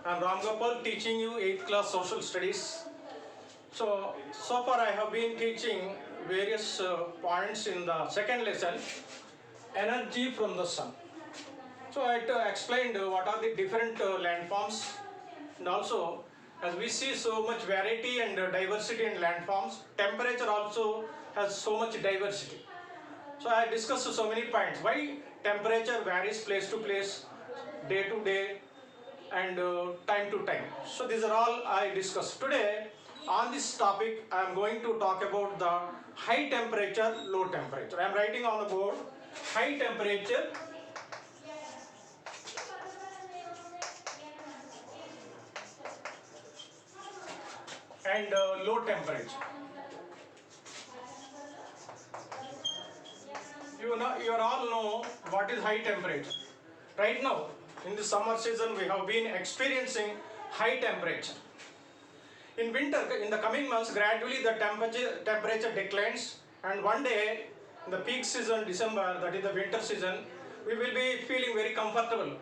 I'm Ram Gopal teaching you 8th class social studies. So far I have been teaching various points in the second lesson, energy from the sun. So I explained what are the different landforms, and also as we see so much variety and diversity in landforms, temperature also has so much diversity. So I discussed so many points. Why temperature varies place to place, day to day, and time to time. So these are all I discussed. Today on this topic I am going to talk about the high temperature, low temperature. I am writing on the board high temperature and low temperature. You all know what is high temperature. Right now in the summer season we have been experiencing high temperature. In winter, in the coming months, gradually the temperature declines, and one day in the peak season, December, that is the winter season, we will be feeling very comfortable.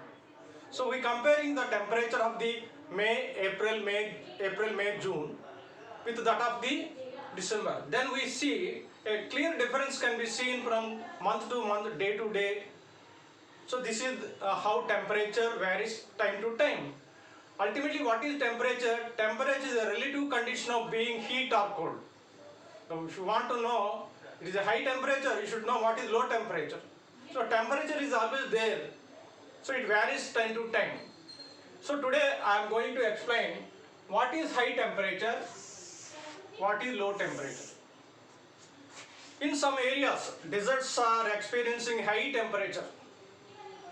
So we comparing the temperature of the April, May, June with that of the December. Then we see a clear difference can be seen from month to month, day to day. So this is how temperature varies time to time. Ultimately, what is temperature? Temperature is a relative condition of being heat or cold. Now, if you want to know, it is a high temperature, you should know what is low temperature. So temperature is always there. So it varies time to time. So today I am going to explain what is high temperature, what is low temperature. In some areas, deserts are experiencing high temperature.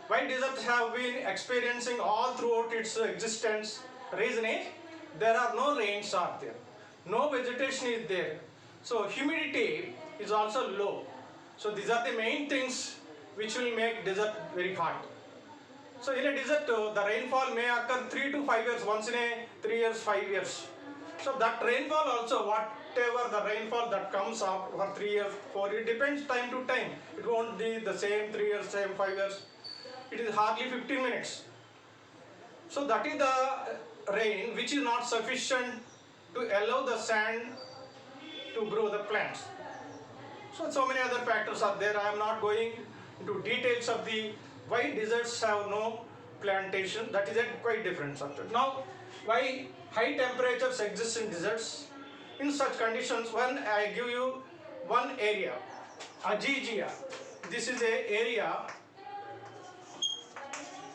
Why deserts have been experiencing all throughout its existence? Reason is there are no rains are there, no vegetation is there, so humidity is also low. So these are the main things which will make desert very hot. So in a desert the rainfall may occur 3 to 5 years, once in a 3 years, 5 years. So that rainfall also, whatever the rainfall that comes up for 3 years, 4 years, it depends time to time. It won't be the same 3 years, same 5 years. It is hardly 15 minutes. So that is the rain which is not sufficient to allow the sand to grow the plants. So many other factors are there. I am not going into details of the why deserts have no plantation. That is a quite different subject. Now, why high temperatures exist in deserts? In such conditions, when I give you one area, Ajijia. This is a area.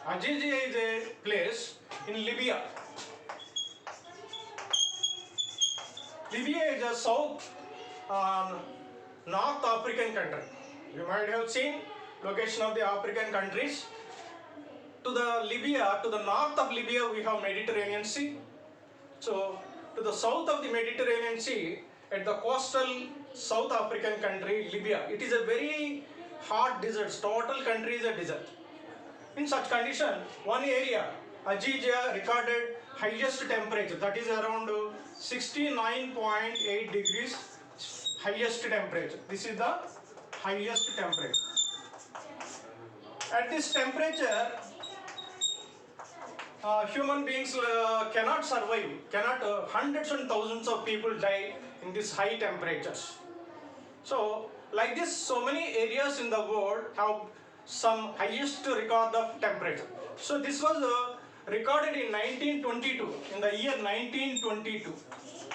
Ajijia is a place in Libya. Libya is a South North African country. You might have seen location of the African countries. To the Libya, to the north of Libya, we have Mediterranean Sea. So to the south of the Mediterranean Sea, at the coastal South African country, Libya, it is a very hot desert. Total country is a desert. In such condition, one area, Ajijia, recorded highest temperature, that is around 69.8 degrees highest temperature. This is the highest temperature. At this temperature, human beings cannot survive, hundreds and thousands of people die in these high temperatures. So like this, so many areas in the world have some highest record of temperature. So this was recorded in 1922, in the year 1922.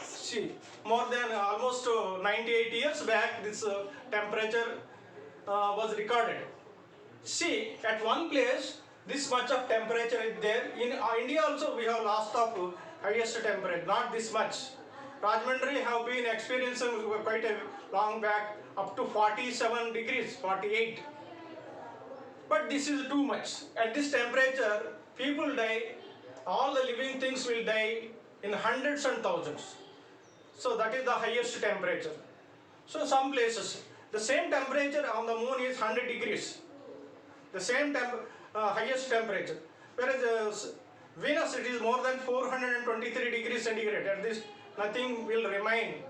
See, more than almost 98 years back, this temperature was recorded. See, at one place, this much of temperature is there. In India also we have lost of highest temperature, not this much. Rajahmundry have been experiencing quite a long back, up to 47 degrees, 48. But this is too much. At this temperature, people die, all the living things will die in hundreds and thousands. So that is the highest temperature. So some places, the same temperature on the moon is 100 degrees. The same highest temperature. Whereas Venus, it is more than 423 degrees centigrade. At this, nothing will remain.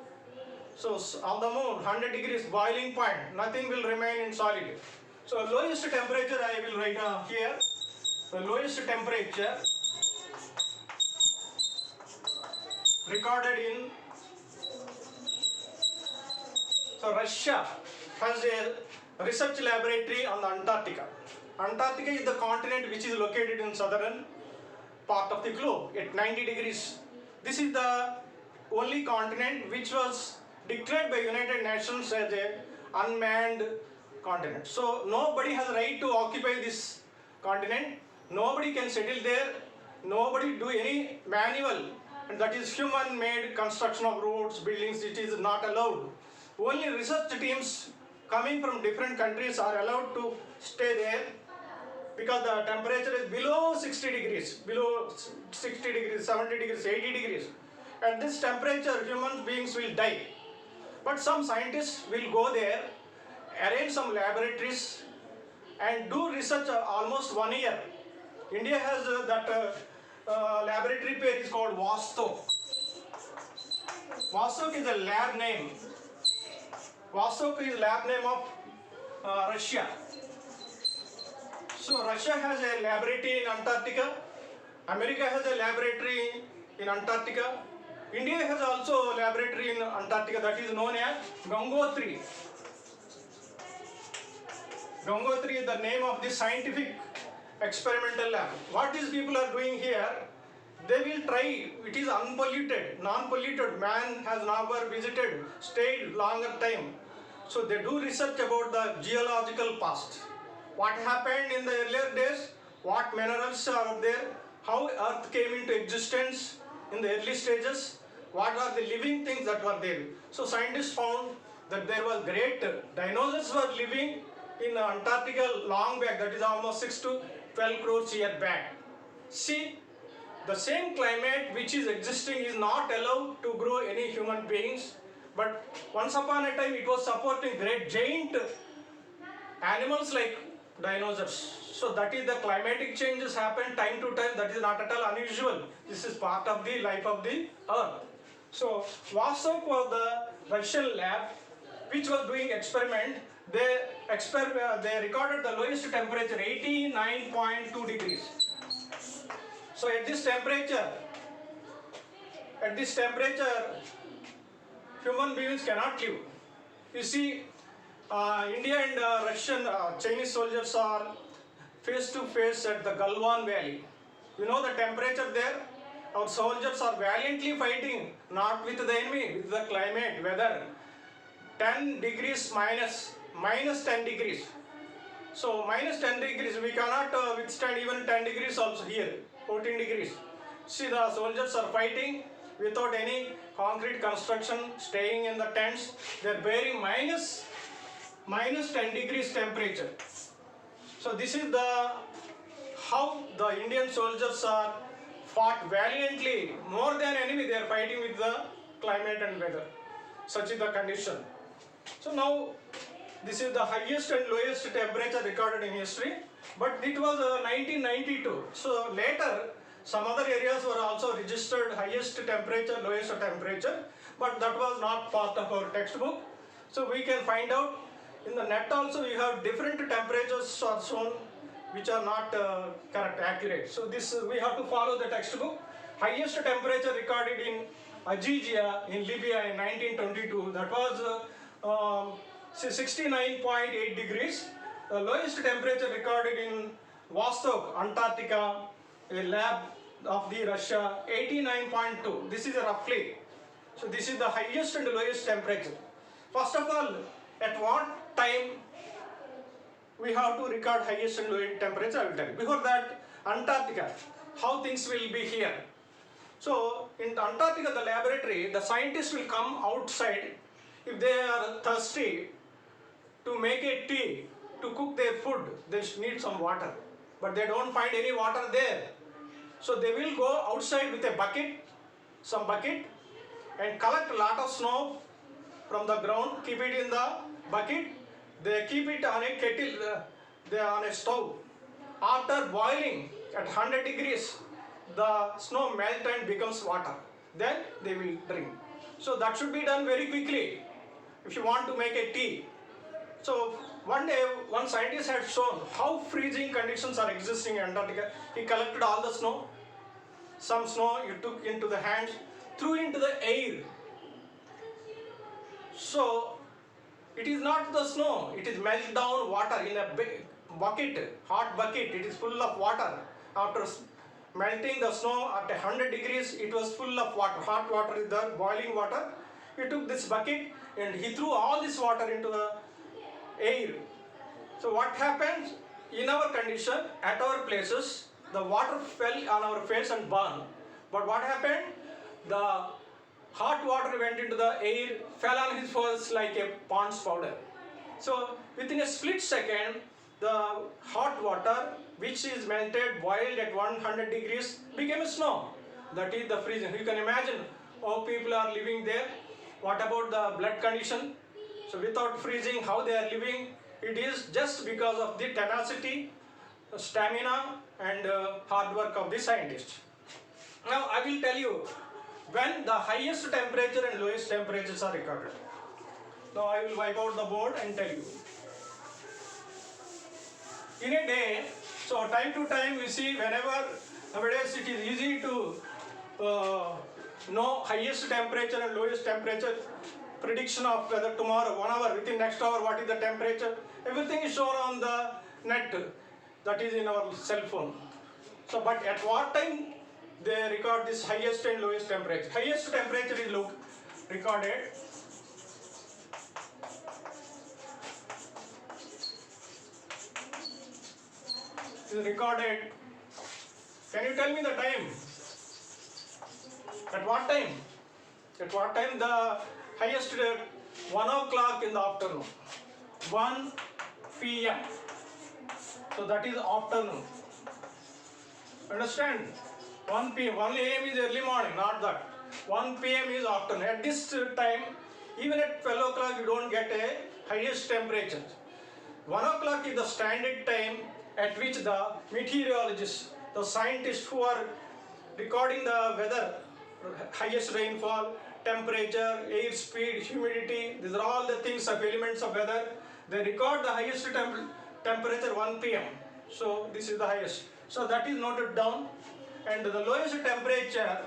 So on the moon, 100 degrees boiling point, nothing will remain in solid. So lowest temperature I will write here. The lowest temperature recorded in. So Russia has a research laboratory on the Antarctica. Antarctica is the continent which is located in southern part of the globe at 90 degrees. This is the only continent which was declared by United Nations as a unmanned continent. So nobody has right to occupy this continent. Nobody can settle there. Nobody do any manual, and that is human-made construction of roads, buildings. It is not allowed. Only research teams coming from different countries are allowed to stay there, because the temperature is below 60 degrees, below 60 degrees, 70 degrees, 80 degrees. At this temperature, human beings will die. But some scientists will go there, arrange some laboratories, and do research almost 1 year. India has that laboratory pair is called Vostok. Vostok is a lab name. Vostok is lab name of Russia. So Russia has a laboratory in Antarctica. America has a laboratory in Antarctica. India has also a laboratory in Antarctica that is known as Gangotri. Gangotri is the name of the scientific experimental lab. What these people are doing here, they will try, it is unpolluted, non-polluted, man has never visited, stayed longer time. So they do research about the geological past. What happened in the earlier days, what minerals are there, how earth came into existence in the early stages, what are the living things that were there. So scientists found that there was great dinosaurs were living in Antarctica long back, that is almost 6 to 12 crores years back. See, the same climate which is existing is not allowed to grow any human beings, but once upon a time it was supporting great giant animals like dinosaurs. So that is the climatic changes happen time to time, that is not at all unusual. This is part of the life of the earth. So Vostok was the Russian lab which was doing experiment. They recorded the lowest temperature 89.2 degrees. So at this temperature, human beings cannot live. You see, India and Russian Chinese soldiers are face to face at the Galwan Valley. You know the temperature there? Our soldiers are valiantly fighting, not with the enemy, with the climate, weather. 10 degrees minus 10 degrees. So minus 10 degrees, we cannot withstand even 10 degrees also here, 14 degrees. See, the soldiers are fighting without any concrete construction, staying in the tents. They are bearing minus 10 degrees temperature. So this is how the Indian soldiers are fought valiantly, more than enemy. They are fighting with the climate and weather. Such is the condition. So now this is the highest and lowest temperature recorded in history, but it was 1992. So later some other areas were also registered highest temperature, lowest temperature, but that was not part of our textbook. So we can find out in the net also. You have different temperatures are shown which are not correct, accurate. So this we have to follow the textbook. Highest temperature recorded in Ajijia in Libya in 1922. That was 69.8 degrees. The lowest temperature recorded in Vostok, Antarctica, a lab of the Russia, 89.2. This is roughly. So this is the highest and lowest temperature. First of all, at what time we have to record highest and lowest temperature, I will tell you. Before that, Antarctica, how things will be here. So in Antarctica, the laboratory, the scientists will come outside. If they are thirsty, to make a tea, to cook their food, they need some water. But they don't find any water there. So they will go outside with a bucket, some bucket, and collect a lot of snow from the ground, keep it in the bucket. They keep it on a kettle, on a stove. After boiling at 100 degrees, the snow melts and becomes water. Then they will drink. So that should be done very quickly if you want to make a tea. So one day, one scientist had shown how freezing conditions are existing in Antarctica. He collected all the snow. Some snow he took into the hands, threw into the air. So it is not the snow, it is melt down water in a big bucket, hot bucket. It is full of water. After melting the snow at 100 degrees, it was full of water. Hot water is the boiling water. He took this bucket and he threw all this water into the air. So what happens in our condition, at our places, the water fell on our face and burned. But what happened? The hot water went into the air, fell on his face like a Pond's powder. So within a split second, the hot water, which is melted, boiled at 100 degrees, became a snow. That is the freezing. You can imagine how people are living there. What about the blood condition? So without freezing, how they are living? It is just because of the tenacity, stamina, and hard work of the scientist. Now I will tell you when the highest temperature and lowest temperatures are recorded. Now I will wipe out the board and tell you. In a day, so time to time we see, whenever nowadays it is easy to know highest temperature and lowest temperature, prediction of weather tomorrow, 1 hour, within next hour what is the temperature, everything is shown on the net, that is in our cell phone. So but at what time they record this highest and lowest temperature? Highest temperature is recorded Can you tell me the time? At what time? At what time the highest? 1 o'clock in the afternoon. 1 p.m. So that is afternoon. Understand? 1 p.m. 1 a.m. is early morning, not that. 1 p.m. is afternoon. At this time, even at 12 o'clock, you don't get a highest temperature. 1 o'clock is the standard time at which the meteorologists, the scientists who are recording the weather, highest rainfall, temperature, air speed, humidity, these are all the things of elements of weather. They record the highest temperature 1 p.m. So this is the highest. So that is noted down. And the lowest temperature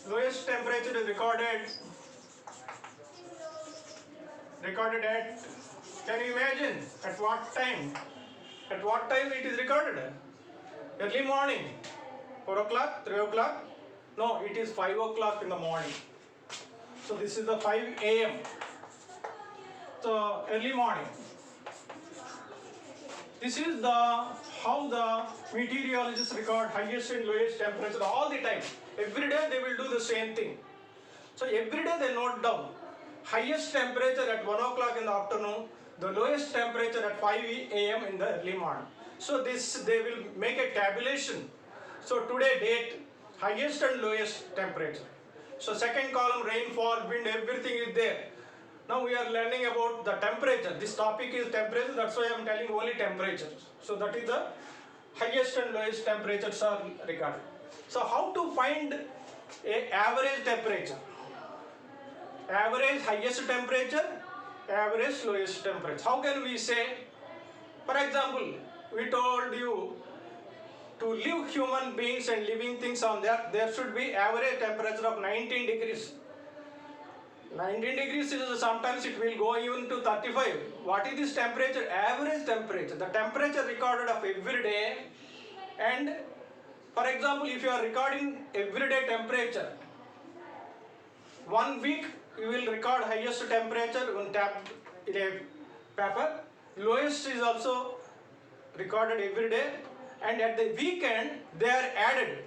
is recorded at, can you imagine at what time? At what time it is recorded? Early morning, 4 o'clock, 3 o'clock? No, it is 5 o'clock in the morning. So this is the 5 a.m. So early morning. This is how the meteorologists record highest and lowest temperature all the time. Every day they will do the same thing. So every day they note down highest temperature at 1 o'clock in the afternoon, the lowest temperature at 5 a.m. in the early morning. So this they will make a tabulation. So today date, highest and lowest temperature. So second column, rainfall, wind, everything is there. Now we are learning about the temperature. This topic is temperature, that's why I am telling only temperature. So that is the highest and lowest temperatures are recorded. So how to find a average temperature? Average highest temperature, average lowest temperature. How can we say? For example, we told you to live human beings and living things on there, there should be average temperature of 19 degrees. 19 degrees is sometimes it will go even to 35. What is this temperature? Average temperature. The temperature recorded of every day. And for example, if you are recording everyday temperature, 1 week you will record highest temperature in a paper. Lowest is also recorded every day. And at the weekend they are added.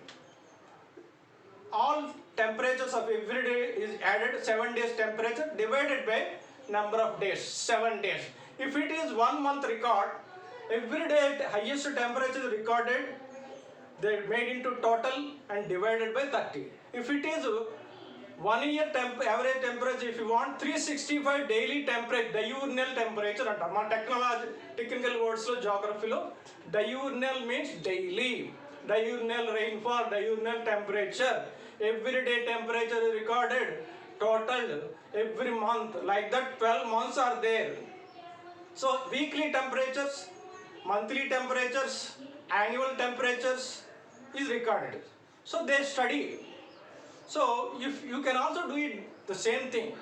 All temperatures of every day is added, 7 days temperature divided by number of days, 7 days. If it is 1 month record, every day highest temperature is recorded, they made into total and divided by 30. If it is 1 year average temperature, if you want 365 daily temperature, diurnal temperature and technical words lo geography lo, diurnal means daily, diurnal rainfall, diurnal temperature. Every day temperature is recorded, totaled every month, like that 12 months are there. So weekly temperatures, monthly temperatures, annual temperatures is recorded. So they study So if you can also do it the same thing.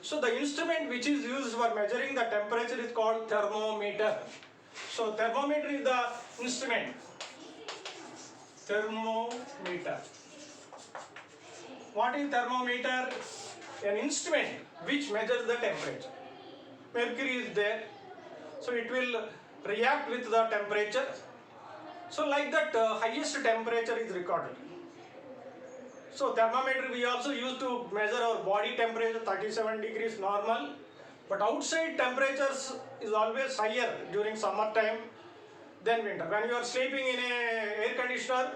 So the instrument which is used for measuring the temperature is called thermometer. So thermometer is the instrument. Thermometer. What is thermometer? An instrument which measures the temperature. Mercury is there, so it will react with the temperature. So like that, highest temperature is recorded. So thermometer we also use to measure our body temperature, 37 degrees normal. But outside temperatures is always higher during summer time than winter. When you are sleeping in a air conditioner,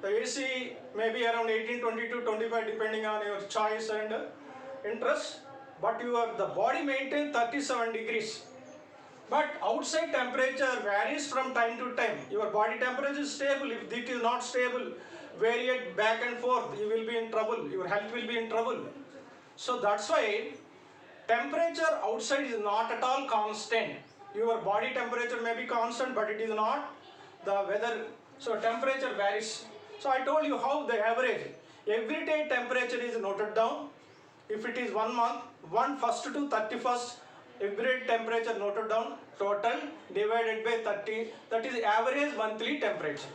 the AC may be around 18, 22, 25 depending on your choice and interest. But the body maintains 37 degrees. But outside temperature varies from time to time. Your body temperature is stable. If it is not stable, vary it back and forth, you will be in trouble. Your health will be in trouble. So that's why temperature outside is not at all constant. Your body temperature may be constant, but it is not the weather. So temperature varies. So I told you how the average. Everyday temperature is noted down. If it is 1 month, 1st to 31st, everyday temperature noted down, total divided by 30, that is average monthly temperature.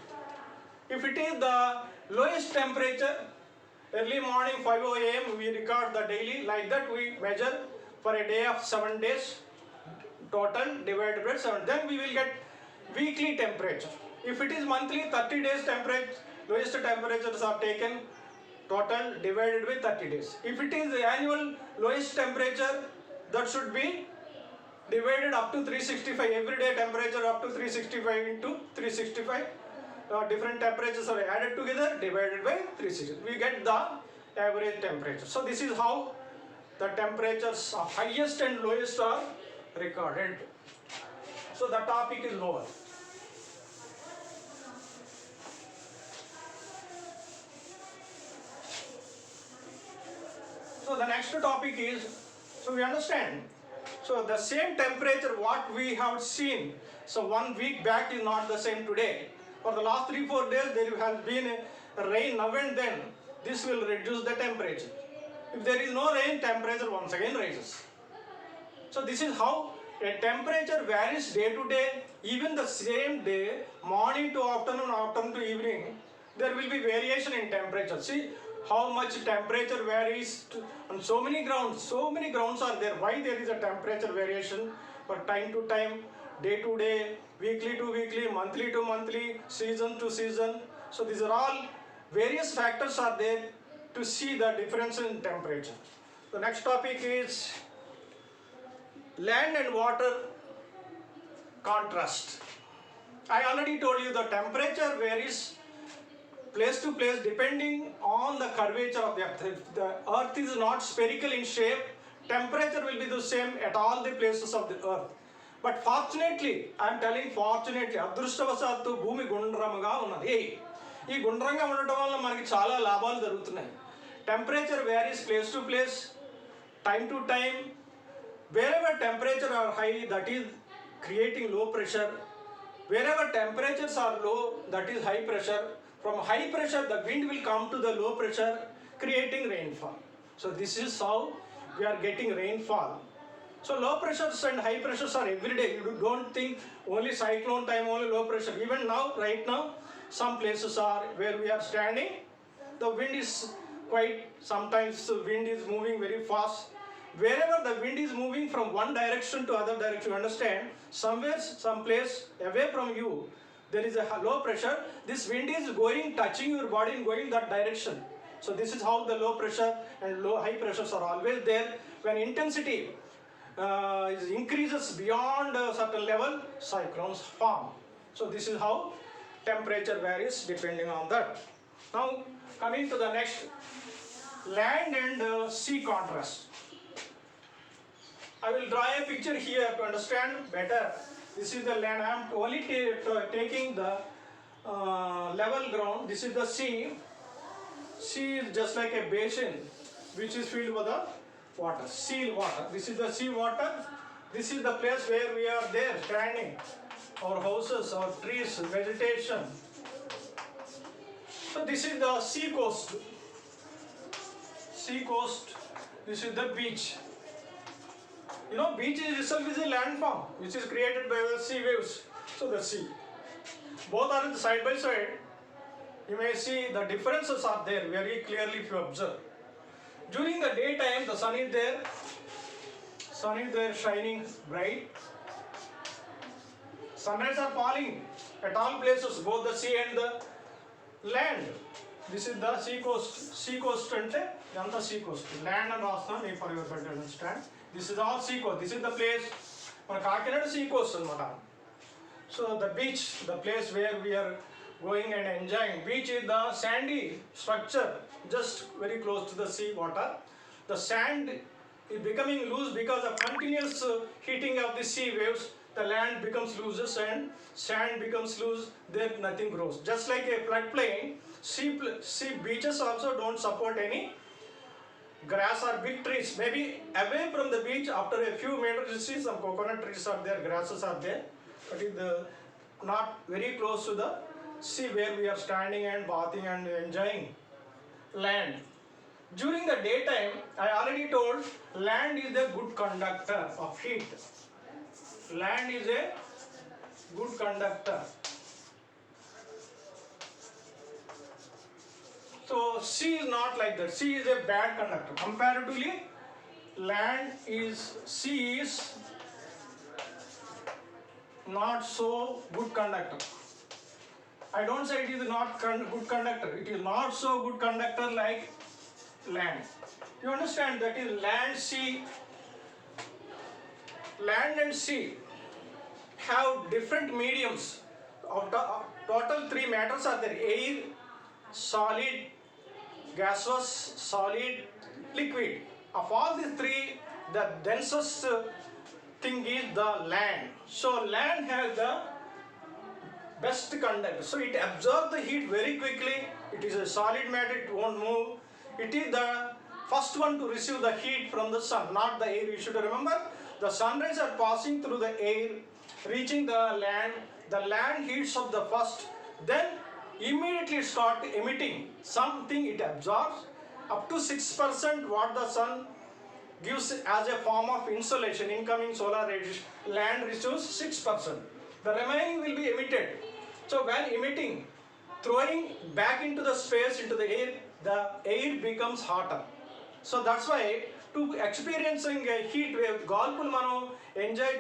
If it is the lowest temperature, early morning 5 a.m. we record the daily, like that we measure for a day of 7 days, total divided by 7. Then we will get weekly temperature. If it is monthly, 30 days temperature, lowest temperatures are taken, total divided by 30 days. If it is the annual lowest temperature, that should be divided up to 365, everyday temperature up to 365 into 365. Different temperatures are added together, divided by 360. We get the average temperature. So this is how the temperatures of highest and lowest are recorded. So the topic is over. So the next topic is, so we understand, so the same temperature what we have seen, so 1 week back is not the same today. For the last 3-4 days there has been a rain now and then. This will reduce the temperature. If there is no rain, temperature once again rises. So this is how a temperature varies day to day. Even the same day, morning to afternoon, afternoon to evening, there will be variation in temperature. See how much temperature varies on so many grounds are there. Why there is a temperature variation for time to time, day to day, weekly to weekly, monthly to monthly, season to season. So these are all various factors are there to see the difference in temperature. The next topic is land and water contrast. I already told you the temperature varies place to place depending on the curvature of the earth. If the earth is not spherical in shape, temperature will be the same at all the places of the earth. But fortunately, I am telling fortunately, అదృష్టవశాత్తు భూమి గుండ్రముగా ఉన్నది. ఈ గుండ్రంగా ఉండటం వల్ల మనకి చాలా లాభాలు జరుగుతున్నాయి. Temperature varies place to place, time to time. Wherever temperature are high, that is creating low pressure. Wherever temperatures are low, that is high pressure. From high pressure, the wind will come to the low pressure, creating rainfall. So this is how we are getting rainfall. So low pressures and high pressures are every day. You don't think only cyclone time, only low pressure. Even now, right now, some places are where we are standing. The wind is quite, sometimes the wind is moving very fast. Wherever the wind is moving from one direction to other direction, you understand, somewhere, some place away from you, there is a low pressure. This wind is going, touching your body and going that direction. So this is how the low pressure and high pressures are always there. When intensity increases beyond a certain level, cyclones form. So this is how temperature varies depending on that. Now coming to the next, land and sea contrast. I will draw a picture here to understand better. This is the land. I am only taking the level ground. This is the sea. Sea is just like a basin which is filled with the water, sea water. This is the sea water. This is the place where we are there standing. Our houses, our trees, vegetation. So this is the sea coast. sea coast, this is the beach. You know, beach itself is a landform which is created by the sea waves. So the sea. Both are side by side. You may see the differences are there very clearly if you observe. During the daytime, the sun is there. Sun is there shining bright. Sunrays are falling at all places, both the sea and the land. This is the sea coast. Sea coast ante anta sea coast. Land and rastam for your better understand. This is all sea coast. This is the place మన Kakinada sea coast anamata. So the beach, the place where we are going and enjoying. Beach is the sandy structure just very close to the sea water. The sand is becoming loose because of continuous heating of the sea waves. The land becomes loose and sand becomes loose. There nothing grows. Just like a floodplain, sea beaches also don't support any grass or big trees. Maybe away from the beach, after a few meters, you see some coconut trees are there, grasses are there, but it not very close to the sea where we are standing and bathing and enjoying land. During the daytime, I already told, land is a good conductor of heat. Land is a good conductor. So sea is not like that. Sea is a bad conductor. Comparatively, sea is not so good conductor. I don't say it is not good conductor. It is not so good conductor like land. You understand that is land and sea have different mediums. Of the total three matters are there: air, solid, gaseous, solid, liquid. Of all these three, the densest thing is the land. So land has the best conductor. So it absorbs the heat very quickly. It is a solid matter, it won't move. It is the first one to receive the heat from the sun, not the air. You should remember, the sun rays are passing through the air, reaching the land. The land heats up the first, then immediately start emitting something it absorbs. Up to 6% what the sun gives as a form of insolation, incoming solar radiation, land receives 6%. The remaining will be emitted. So when emitting, throwing back into the space, into the air becomes hotter. So that's why to experiencing a heat wave, గాల్పులు మనం enjoy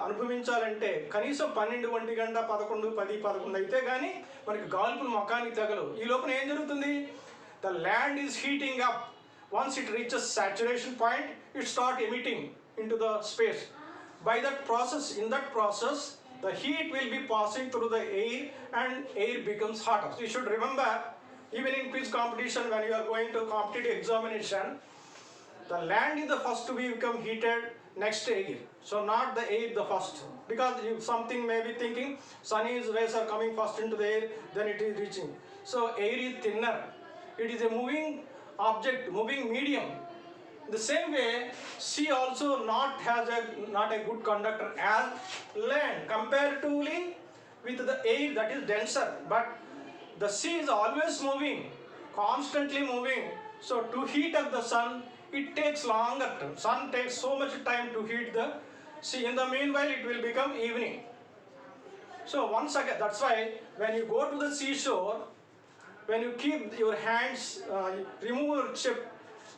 అనుభవించాలంటే కనీసం 12 1 గంట 11 10 11 అయితే కానీ మనకి గాల్పులు ముఖానికి తగలవు. ఈ లోపల ఏం జరుగుతుంది? The land is heating up. Once it reaches saturation point, it starts emitting into the space. By that process, in that process, the heat will be passing through the air and air becomes hotter. So you should remember, even in quiz competition, when you are going to competitive examination, the land is the first to become heated, next air. So not the air the first, because something may be thinking sun's rays are coming first into the air, then it is reaching. So air is thinner. It is a moving object, moving medium. The same way, sea also not a good conductor as land. Comparatively with the air that is denser, but the sea is always moving, constantly moving. So to heat up the sun, it takes longer time. Sun takes so much time to heat the sea. In the meanwhile, it will become evening. So once again, that's why when you go to the seashore, when you keep your hands, remove your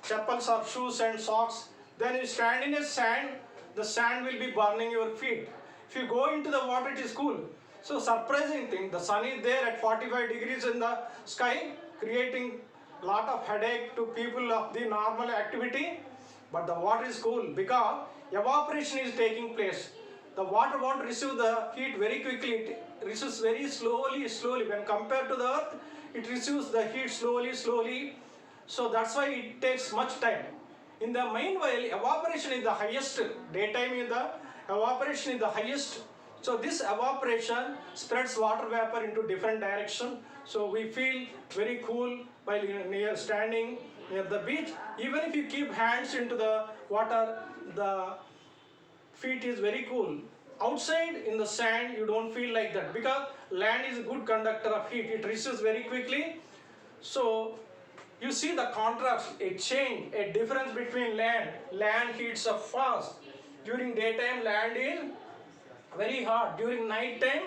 chappals or shoes and socks, then you stand in a sand, the sand will be burning your feet. If you go into the water, it is cool. So surprising thing, the sun is there at 45 degrees in the sky, creating lot of headache to people of the normal activity, but the water is cool because evaporation is taking place. The water won't receive the heat very quickly, it receives very slowly. When compared to the earth, it receives the heat slowly. So that's why it takes much time. In the meanwhile, evaporation is the highest. Daytime is the evaporation is the highest. So this evaporation spreads water vapor into different direction. So we feel very cool while standing near the beach. Even if you keep hands into the water, the feet is very cool. Outside in the sand, you don't feel like that because land is a good conductor of heat. It receives very quickly. So You see the contrast, a change, a difference between land. Land heats up fast. During daytime, land is very hot. During night time,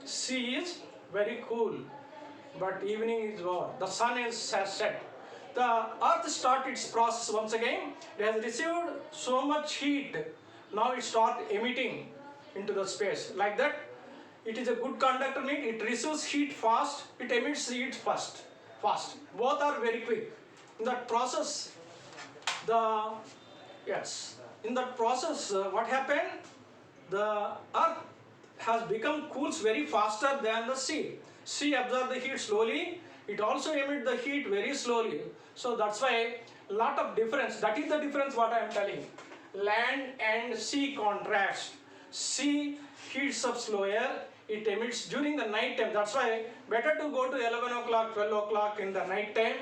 sea is very cool. But evening is over. The sun has set. The earth starts its process once again. It has received so much heat. Now it starts emitting into the space. Like that, it is a good conductor, means it receives heat fast, it emits heat fast. Both are very quick. In that process, in that process, what happened? The earth has become cools very faster than the sea. Sea absorbs the heat slowly. It also emits the heat very slowly. So that's why lot of difference. That is the difference what I am telling. Land and sea contrast. Sea heats up slower. It emits during the night time. That's why better to go to 11 o'clock, 12 o'clock in the night time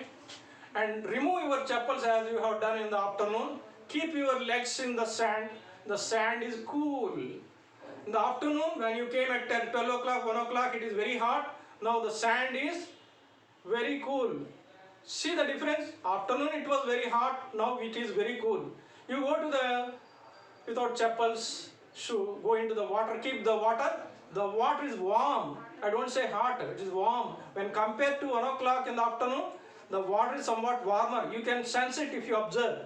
and remove your chappals as you have done in the afternoon. Keep your legs in the sand. The sand is cool. In the afternoon, when you came at 10, 12 o'clock, 1 o'clock, it is very hot. Now the sand is very cool. See the difference? Afternoon it was very hot, now it is very cool. You go to the, without chappals, shoe, go into the water, keep the water is warm. I don't say hot, it is warm. When compared to 1 o'clock in the afternoon, the water is somewhat warmer. You can sense it if you observe.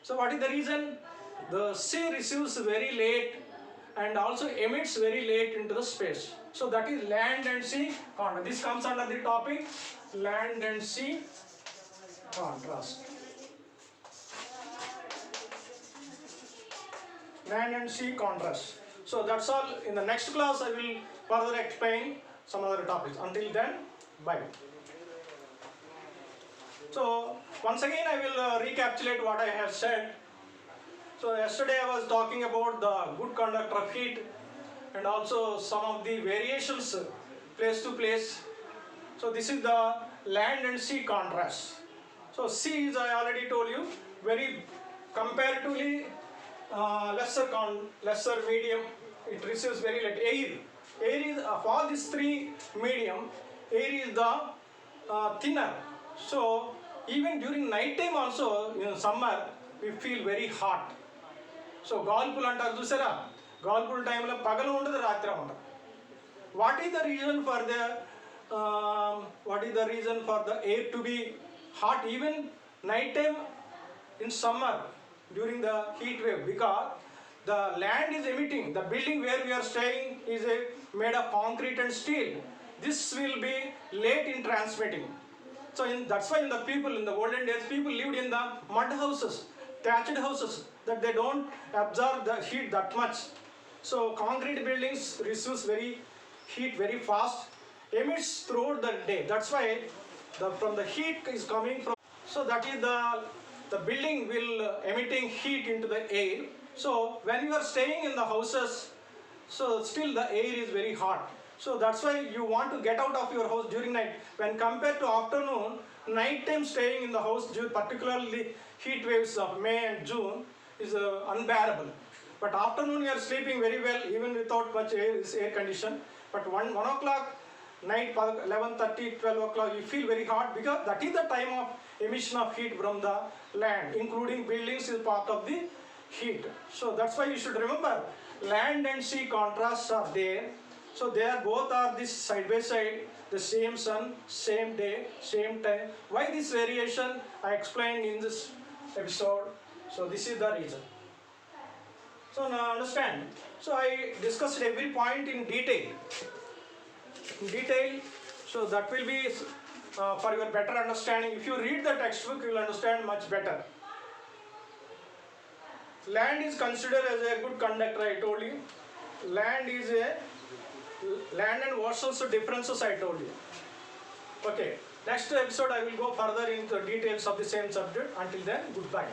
So what is the reason? The sea receives very late and also emits very late into the space. So that is land and sea contrast. This comes under the topic land and sea contrast. Land and sea contrast. So that's all. In the next class I will further explain some other topics. Until then, bye. So once again I will recapitulate what I have said. So yesterday I was talking about the good conductor of heat and also some of the variations place to place. So this is the land and sea contrast. So sea is, I already told you, very comparatively lesser medium. It receives very late. Air is of all these three medium, air is the thinner. So even during night time also in summer we feel very hot. So గాల్పులు అంటారు చూసారా, గాల్పుల టైంలో పగలు ఉండదు రాత్రి ఉండదు. What is the reason for the air to be hot even night time in summer during the heat wave? Because the land is emitting. The building where we are staying is made of concrete and steel. This will be late in transmitting. So that's why in the olden days people lived in the mud houses, thatched houses, that they don't absorb the heat that much. So concrete buildings receives heat very fast, emits throughout the day. That's why from the heat is coming from. So that is the building will emitting heat into the air. So when you are staying in the houses, so still the air is very hot. So that's why you want to get out of your house during night. When compared to afternoon, night time staying in the house, particularly heat waves of May and June, is unbearable. But afternoon you are sleeping very well even without much air condition. But 1 o'clock night, 11:30, 12 o'clock, you feel very hot because that is the time of emission of heat from the land. Including buildings is part of the heat. So that's why you should remember land and sea contrasts are there. So they are both are this side by side, the same sun, same day, same time. Why this variation I explained in this episode. So this is the reason. So now understand. So I discussed every point in detail. So that will be for your better understanding. If you read the textbook, you will understand much better. Land is considered as a good conductor, I told you. Land and oceans differences, I told you. Okay, next episode I will go further into the details of the same subject. Until then, goodbye.